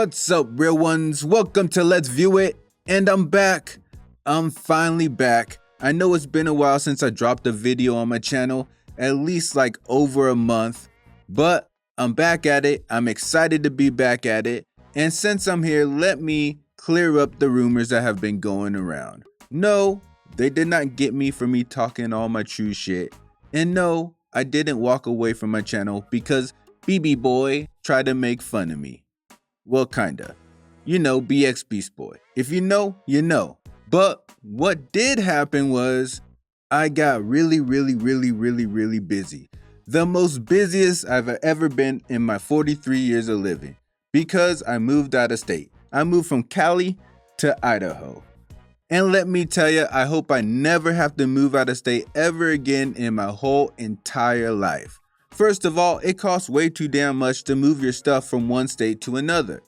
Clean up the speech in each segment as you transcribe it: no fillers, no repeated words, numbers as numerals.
What's up, real ones? Welcome to Let's View It, and I'm back. I'm finally back. I know it's been a while since I dropped a video on my channel, at least like over a month, but I'm back at it. I'm excited to be back at it, and since I'm here, let me clear up the rumors that have been going around. No, they did not get me for me talking all my true shit, and no, I didn't walk away from my channel because BB Boy tried to make fun of me. Well, kinda. You know, BX Beast Boy. If you know, you know. But what did happen was I got really busy. The most busiest I've ever been in my 43 years of living because I moved out of state. I moved from Cali to Idaho. And let me tell you, I hope I never have to move out of state ever again in my whole entire life. First of all, it costs way too damn much to move your stuff from one state to another.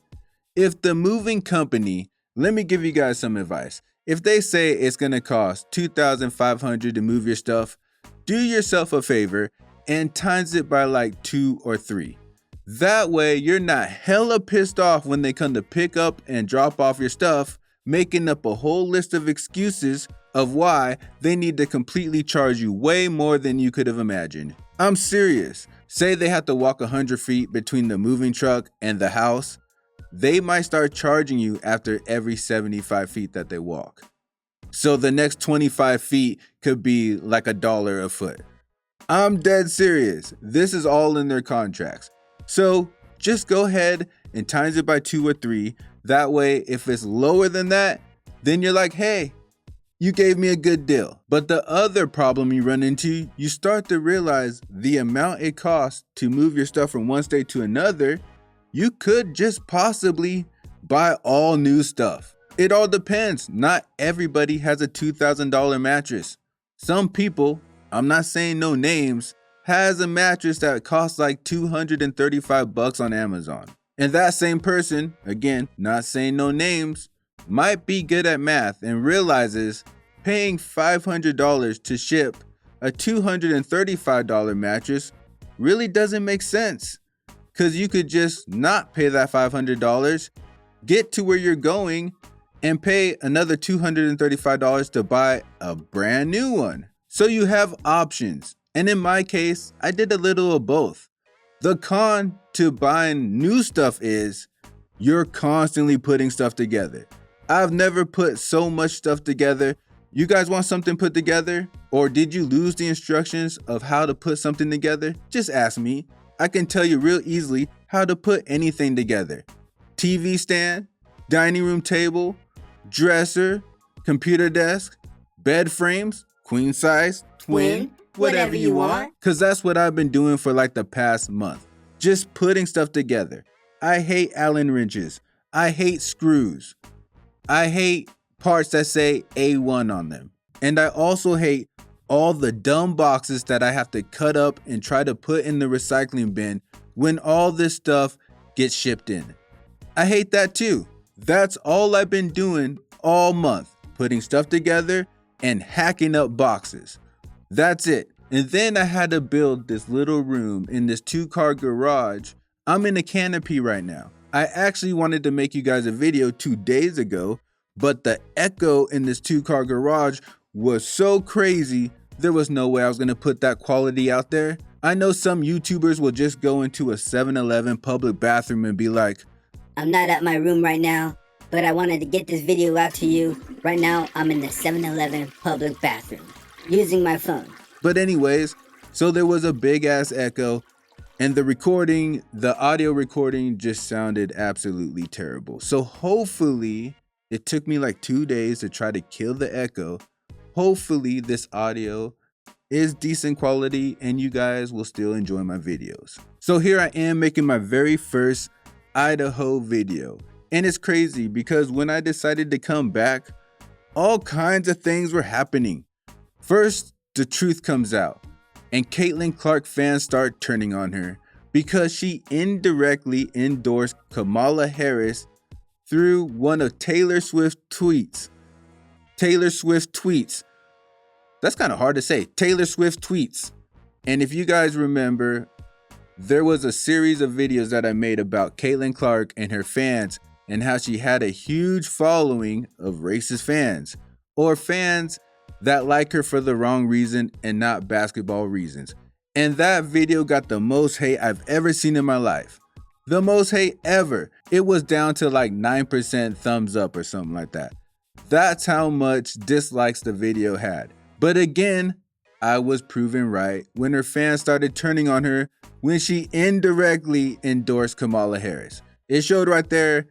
If the moving company, let me give you guys some advice. If they say it's going to cost $2,500 to move your stuff, do yourself a favor and times it by like 2 or 3. That way you're not hella pissed off when they come to pick up and drop off your stuff, making up a whole list of excuses of why they need to completely charge you way more than you could have imagined. I'm serious. Say they have to walk 100 feet between the moving truck and the house. They might start charging you after every 75 feet that they walk. So the next 25 feet could be like $1 a foot. I'm dead serious. This is all in their contracts. So just go ahead and times it by 2 or 3. That way, if it's lower than that, then you're like, hey, you gave me a good deal. But the other problem you run into, you start to realize the amount it costs to move your stuff from one state to another. You could just possibly buy all new stuff. It all depends. Not everybody has a $2,000 mattress. Some people, I'm not saying no names, has a mattress that costs like $235 on Amazon. And that same person, again, not saying no names, might be good at math and realizes paying $500 to ship a $235 mattress really doesn't make sense. Because you could just not pay that $500, get to where you're going, and pay another $235 to buy a brand new one. So you have options. And in my case, I did a little of both. The con to buying new stuff is you're constantly putting stuff together. I've never put so much stuff together. You guys want something put together? Or did you lose the instructions of how to put something together? Just ask me. I can tell you real easily how to put anything together. TV stand, dining room table, dresser, computer desk, bed frames, queen size, twin, whatever you want. Cause that's what I've been doing for like the past month. Just putting stuff together. I hate Allen wrenches. I hate screws. I hate parts that say A1 on them. And I also hate all the dumb boxes that I have to cut up and try to put in the recycling bin when all this stuff gets shipped in. I hate that too. That's all I've been doing all month, putting stuff together and hacking up boxes. That's it. And then I had to build this little room in this 2-car garage. I'm in a canopy right now. I actually wanted to make you guys a video 2 days ago, but the echo in this 2-car garage was so crazy, there was no way I was going to put that quality out there. I know some YouTubers will just go into a 7-Eleven public bathroom and be like, I'm not at my room right now, but I wanted to get this video out to you. Right now, I'm in the 7-Eleven public bathroom, using my phone. But anyways, so there was a big ass echo, and the audio recording just sounded absolutely terrible. So hopefully, it took me like 2 days to try to kill the echo. Hopefully this audio is decent quality and you guys will still enjoy my videos. So here I am making my very first Idaho video. And it's crazy because when I decided to come back, all kinds of things were happening. First, the truth comes out and Caitlin Clark fans start turning on her because she indirectly endorsed Kamala Harris through one of Taylor Swift tweets. Taylor Swift tweets. That's kind of hard to say. Taylor Swift tweets. And if you guys remember, there was a series of videos that I made about Caitlin Clark and her fans and how she had a huge following of racist fans, or fans that like her for the wrong reason and not basketball reasons. And that video got the most hate I've ever seen in my life. The most hate ever. It was down to like 9% thumbs up or something like that. That's how much dislikes the video had. But again, I was proven right when her fans started turning on her when she indirectly endorsed Kamala Harris. It showed right there,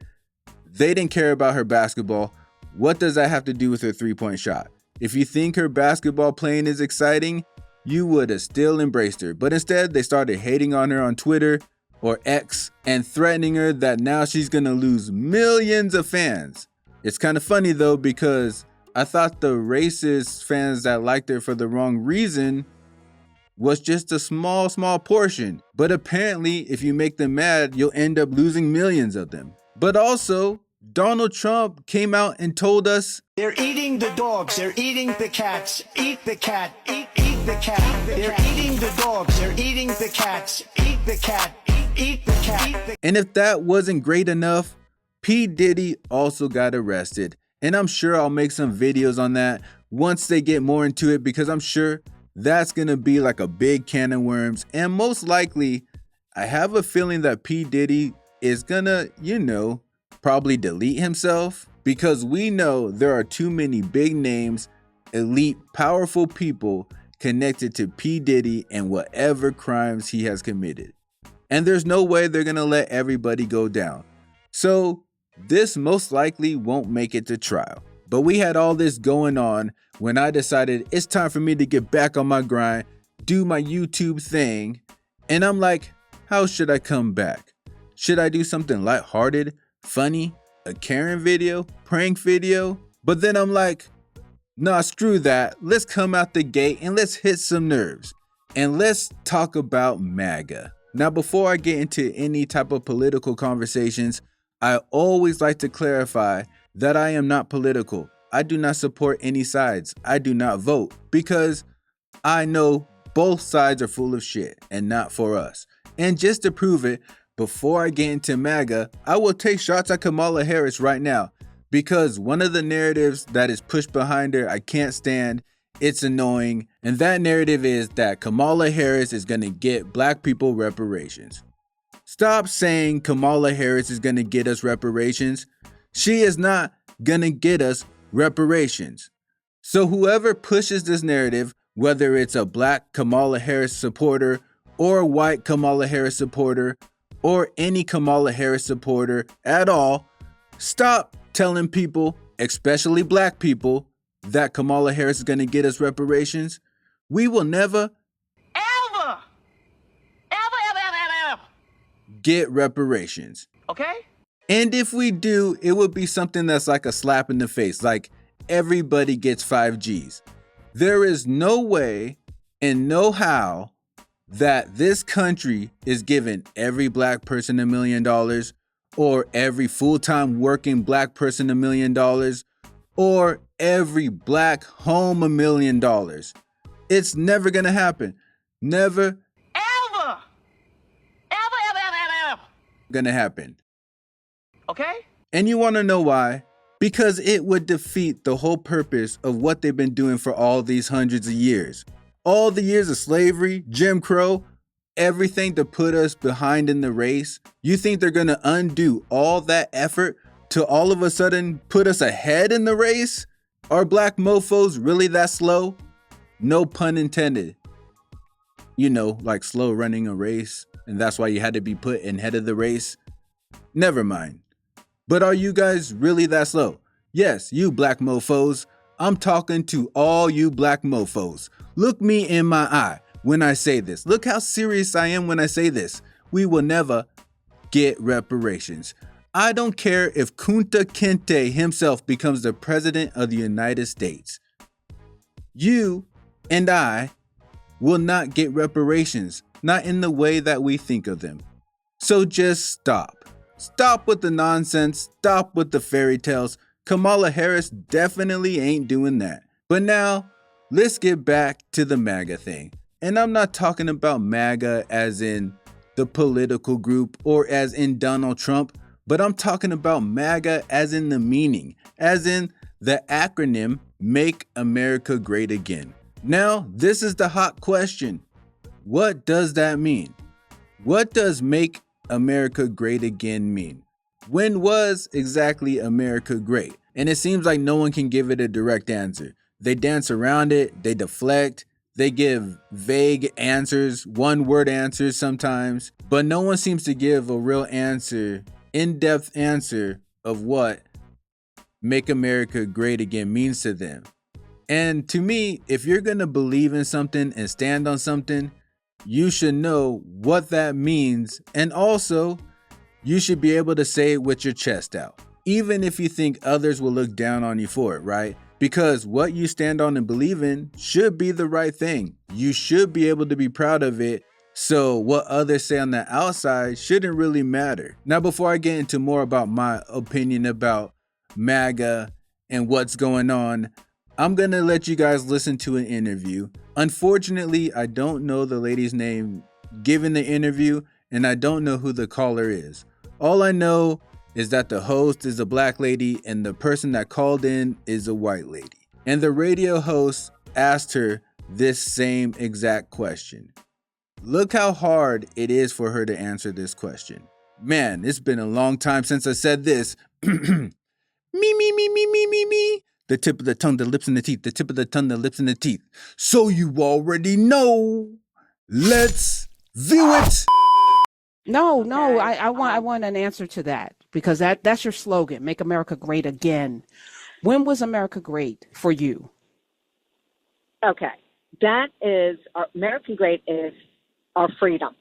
they didn't care about her basketball. What does that have to do with her three-point shot? If you think her basketball playing is exciting, you would have still embraced her. But instead, they started hating on her on Twitter or X and threatening her that now she's gonna lose millions of fans. It's kind of funny though, because I thought the racist fans that liked her for the wrong reason was just a small portion. But apparently, if you make them mad, you'll end up losing millions of them. But also, Donald Trump came out and told us, they're eating the dogs, they're eating the cats, eat the cat, eat the cat. They're eating the dogs, they're eating the cats, eat the cat, eat the cat. And if that wasn't great enough, P. Diddy also got arrested. And I'm sure I'll make some videos on that once they get more into it, because I'm sure that's gonna be like a big can of worms. And most likely, I have a feeling that P. Diddy is gonna, probably delete himself, because we know there are too many big names, elite, powerful people connected to P. Diddy and whatever crimes he has committed. And there's no way they're gonna let everybody go down. So this most likely won't make it to trial. But we had all this going on when I decided it's time for me to get back on my grind, do my YouTube thing. And I'm like, how should I come back? Should I do something lighthearted, funny, a Karen video, prank video? But then I'm like, nah, screw that. Let's come out the gate and let's hit some nerves. And let's talk about MAGA. Now, before I get into any type of political conversations, I always like to clarify that I am not political. I do not support any sides. I do not vote, because I know both sides are full of shit and not for us. And just to prove it, before I get into MAGA, I will take shots at Kamala Harris right now, because one of the narratives that is pushed behind her I can't stand. It's annoying. And that narrative is that Kamala Harris is going to get black people reparations. Stop saying Kamala Harris is going to get us reparations. She is not going to get us reparations. So whoever pushes this narrative, whether it's a black Kamala Harris supporter or a white Kamala Harris supporter or any Kamala Harris supporter at all, stop telling people, especially black people, that Kamala Harris is going to get us reparations. We will never get reparations. Okay? And if we do, it would be something that's like a slap in the face, like everybody gets 5Gs. There is no way and no how that this country is giving every black person $1 million, or every full-time working black person $1 million, or every black home $1 million. It's never gonna happen. Never gonna happen. Okay? And you want to know why? Because it would defeat the whole purpose of what they've been doing for all these hundreds of years. All the years of slavery, Jim Crow, everything to put us behind in the race. You think they're gonna undo all that effort to all of a sudden put us ahead in the race? Are black mofos really that slow? No pun intended. Like slow running a race, and that's why you had to be put in head of the race. Never mind. But are you guys really that slow? Yes, you black mofos. I'm talking to all you black mofos. Look me in my eye when I say this. Look how serious I am when I say this. We will never get reparations. I don't care if Kunta Kinte himself becomes the president of the United States. You and I will not get reparations, not in the way that we think of them. So just stop. Stop with the nonsense. Stop with the fairy tales. Kamala Harris definitely ain't doing that. But now, let's get back to the MAGA thing. And I'm not talking about MAGA as in the political group, or as in Donald Trump, but I'm talking about MAGA as in the meaning, as in the acronym Make America Great Again. Now, this is the hot question. What does that mean? What does Make America Great Again mean? When was exactly America great? And it seems like no one can give it a direct answer. They dance around it, they deflect, they give vague answers, one-word answers sometimes, but no one seems to give a real answer, in-depth answer of what Make America Great Again means to them. And to me, if you're gonna believe in something and stand on something, you should know what that means, and also you should be able to say it with your chest out, even if you think others will look down on you for it, right? Because what you stand on and believe in should be the right thing. You should be able to be proud of it. So what others say on the outside shouldn't really matter. Now, before I get into more about my opinion about MAGA and what's going on, I'm going to let you guys listen to an interview. Unfortunately, I don't know the lady's name giving the interview, and I don't know who the caller is. All I know is that the host is a black lady and the person that called in is a white lady. And the radio host asked her this same exact question. Look how hard it is for her to answer this question. Man, it's been a long time since I said this. Me. The tip of the tongue, the lips and the teeth. The tip of the tongue, the lips and the teeth. So you already know. Let's view it. No, I want an answer to that, because that's your slogan, Make America Great Again. When was America great for you? Okay. That is, American great is our freedom.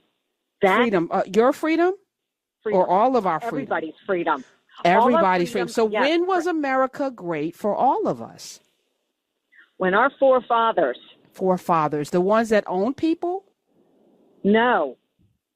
Freedom. Your freedom? Freedom. Or all of our freedom? Everybody's freedom. Everybody's freedom. So yes. when was America great for all of us? When our forefathers. The ones that own people? No.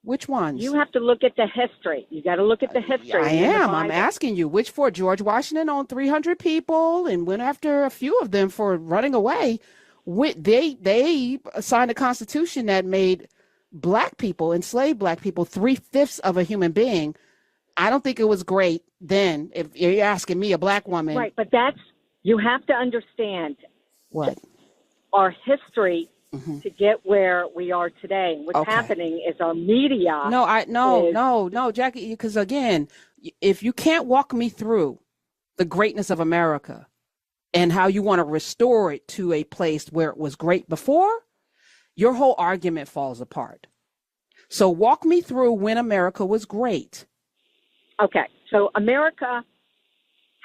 Which ones? You have to look at the history. You got to look at the history. I am. I'm asking you. Which for? George Washington owned 300 people and went after a few of them for running away. They signed a constitution that made black people, enslaved black people, 3/5 of a human being. I don't think it was great then. If you're asking me, a black woman. Right, but you have to understand. What? Our history. Mm-hmm. To get where we are today. What's happening is our media. No, Jackie, because again, if you can't walk me through the greatness of America and how you want to restore it to a place where it was great before, your whole argument falls apart. So walk me through when America was great. Okay, so America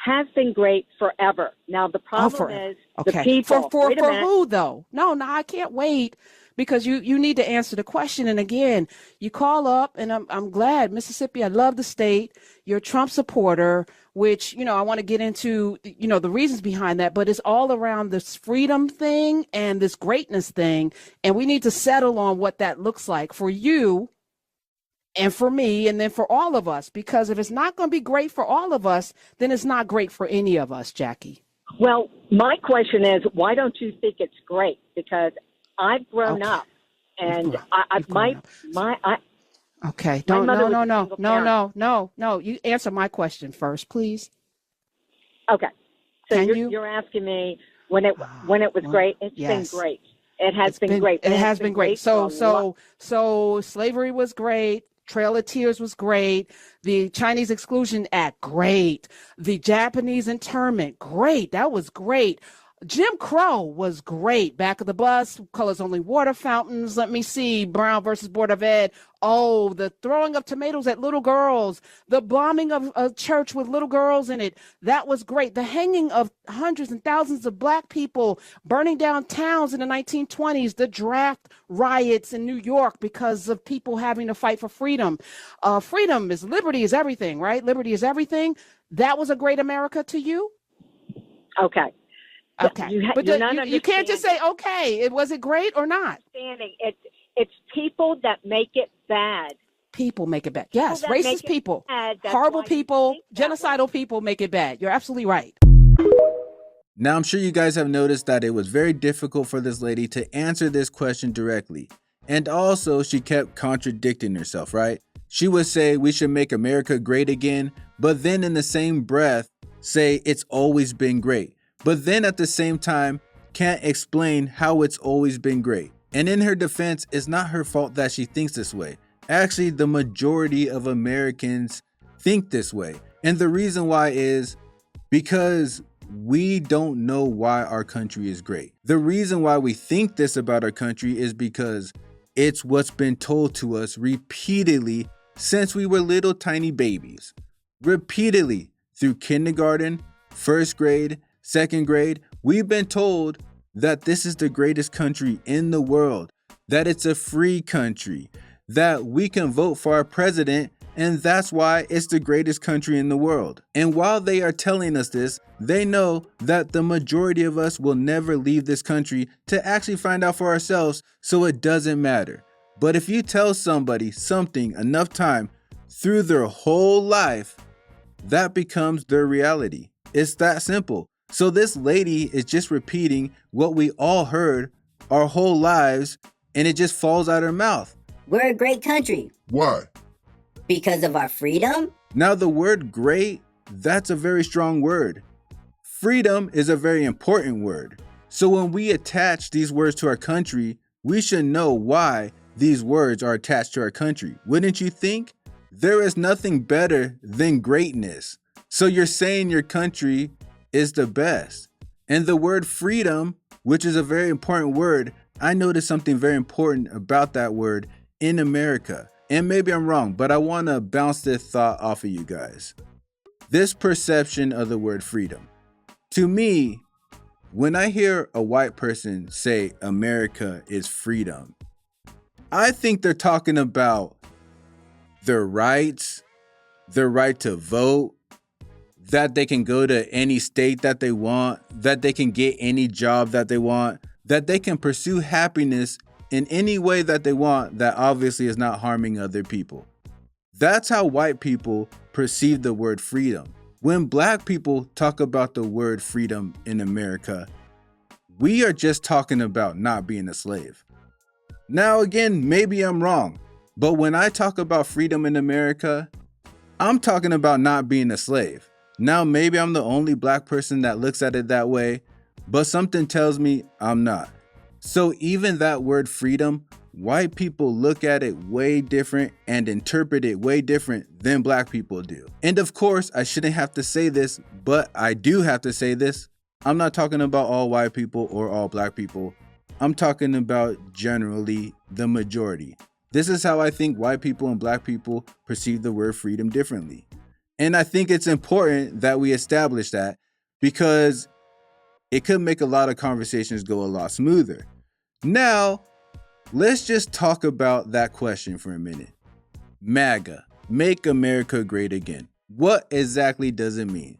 has been great forever. Now, the problem is the people. For who, though? No, I can't wait, because you need to answer the question. And again, you call up, and I'm glad. Mississippi, I love the state. You're a Trump supporter, which, I want to get into, the reasons behind that. But it's all around this freedom thing and this greatness thing. And we need to settle on what that looks like for you and for me, and then for all of us, because if it's not going to be great for all of us, then it's not great for any of us, Jackie. Well, my question is, why don't you think it's great? Because I've grown up, and No. You answer my question first, please. Okay. So you're asking me when it was great. It's been great. It has been great. It has been great. So slavery was great. Trail of Tears was great. The Chinese Exclusion Act, great. The Japanese internment, great. That was great. Jim Crow was great. Back of the bus, colors only water fountains. Let me see. Brown versus Board of Ed. Oh, the throwing of tomatoes at little girls. The bombing of a church with little girls in it. That was great. The hanging of hundreds and thousands of black people, burning down towns in the 1920s. The draft riots in New York because of people having to fight for freedom. Freedom is liberty is everything, right? Liberty is everything. That was a great America to you? Okay. Okay, you can't just say, okay, was it great or not? It's people that make it bad. People make it bad. Yes, racist people, horrible people, genocidal people make it bad. You're absolutely right. Now, I'm sure you guys have noticed that it was very difficult for this lady to answer this question directly. And also, she kept contradicting herself, right? She would say we should make America great again, but then in the same breath, say it's always been great. But then at the same time, can't explain how it's always been great. And in her defense, it's not her fault that she thinks this way. Actually, the majority of Americans think this way. And the reason why is because we don't know why our country is great. The reason why we think this about our country is because it's what's been told to us repeatedly since we were little tiny babies. Repeatedly through kindergarten, first grade, second grade, we've been told that this is the greatest country in the world, that it's a free country, that we can vote for our president, and that's why it's the greatest country in the world. And while they are telling us this, they know that the majority of us will never leave this country to actually find out for ourselves, so it doesn't matter. But if you tell somebody something enough time through their whole life, that becomes their reality. It's that simple. So this lady is just repeating what we all heard our whole lives, and it just falls out her mouth. We're a great country. Why? Because of our freedom? Now the word great, that's a very strong word. Freedom is a very important word. So when we attach these words to our country, we should know why these words are attached to our country. Wouldn't you think? There is nothing better than greatness. So you're saying your country is the best. And the word freedom, which is a very important word, I noticed something very important about that word in America. And maybe I'm wrong, but I want to bounce this thought off of you guys. This perception of the word freedom. To me, when I hear a white person say America is freedom, I think they're talking about their rights, their right to vote, that they can go to any state that they want, that they can get any job that they want, that they can pursue happiness in any way that they want that obviously is not harming other people. That's how white people perceive the word freedom. When black people talk about the word freedom in America, we are just talking about not being a slave. Now again, maybe I'm wrong, but when I talk about freedom in America, I'm talking about not being a slave. Now maybe I'm the only black person that looks at it that way, but something tells me I'm not. So even that word freedom, white people look at it way different and interpret it way different than black people do. And of course, I shouldn't have to say this, but I do have to say this. I'm not talking about all white people or all black people. I'm talking about generally the majority. This is how I think white people and black people perceive the word freedom differently. And I think it's important that we establish that because it could make a lot of conversations go a lot smoother. Now, let's just talk about that question for a minute. MAGA, Make America Great Again. What exactly does it mean?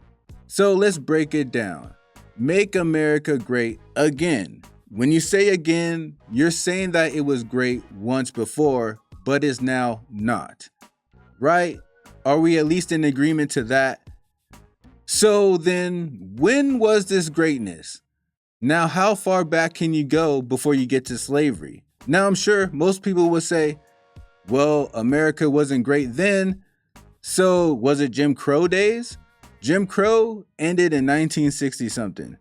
So let's break it down. Make America Great Again. When you say again, you're saying that it was great once before, but is now not. Right? Are we at least in agreement to that? So then, when was this greatness? Now, how far back can you go before you get to slavery? Now, I'm sure most people would say, well, America wasn't great then. So was it Jim Crow days? Jim Crow ended in 1960 something.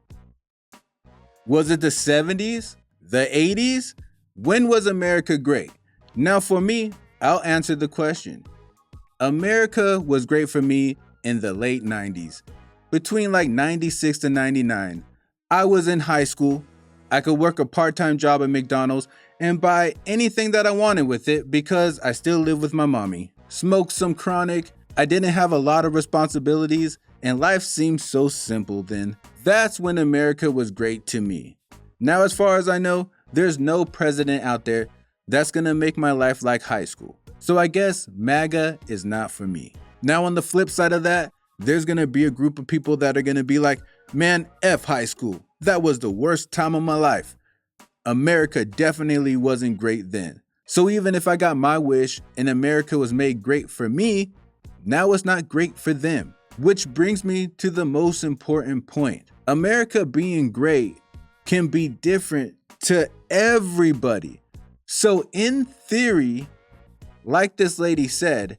Was it the 70s? The 80s? When was America great? Now, for me, I'll answer the question. America was great for me in the late 90s. Between like 96 to 99, I was in high school. I could work a part-time job at McDonald's and buy anything that I wanted with it because I still live with my mommy. Smoked some chronic. I didn't have a lot of responsibilities and life seemed so simple then. That's when America was great to me. Now, as far as I know, there's no president out there that's gonna make my life like high school. So I guess MAGA is not for me. Now, on the flip side of that, there's gonna be a group of people that are gonna be like, man, F high school. That was the worst time of my life. America definitely wasn't great then. So even if I got my wish and America was made great for me, now it's not great for them. Which brings me to the most important point. America being great can be different to everybody. So in theory, like this lady said,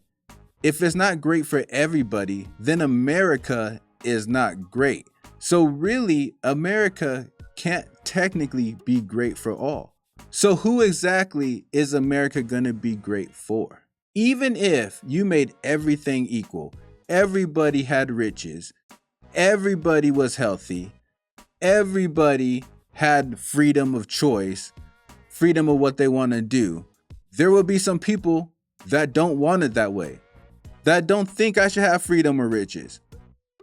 if it's not great for everybody, then America is not great. So really, America can't technically be great for all. So who exactly is America gonna be great for? Even if you made everything equal, everybody had riches, everybody was healthy, everybody had freedom of choice, freedom of what they want to do, there will be some people that don't want it that way, that don't think I should have freedom or riches.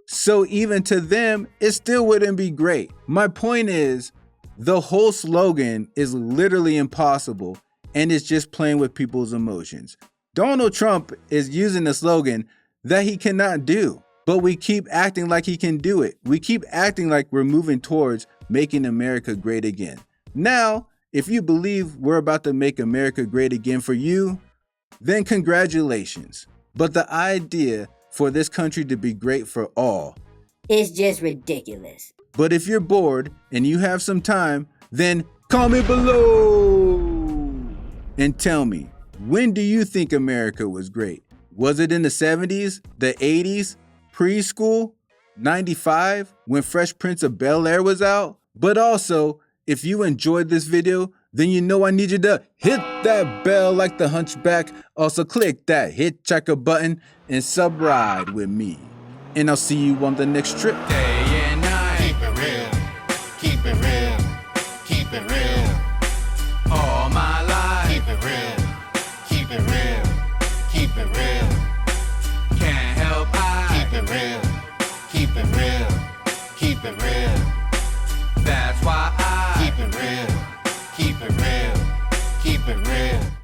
So even to them, it still wouldn't be great. My point is, the whole slogan is literally impossible and it's just playing with people's emotions. Donald Trump is using a slogan that he cannot do, but we keep acting like he can do it. We keep acting like we're moving towards making America great again. Now, if you believe we're about to make America great again for you, then congratulations. But the idea for this country to be great for all, it's just ridiculous. But if you're bored and you have some time, then comment below and tell me, when do you think America was great? Was it in the 70s, the 80s, preschool, 95, when Fresh Prince of Bel-Air was out? But also, if you enjoyed this video, then you know I need you to hit that bell like the Hunchback. Also click that hitchhiker button and sub-ride with me. And I'll see you on the next trip. Day and night. Keep it real. Keep it real. Keep it real. All my life. Keep it real. Keep it real. Keep it real. Can't help I. Keep it real. Keep it real. Keep it real. That's why I. Keep it real. Keep it real. Keep it real.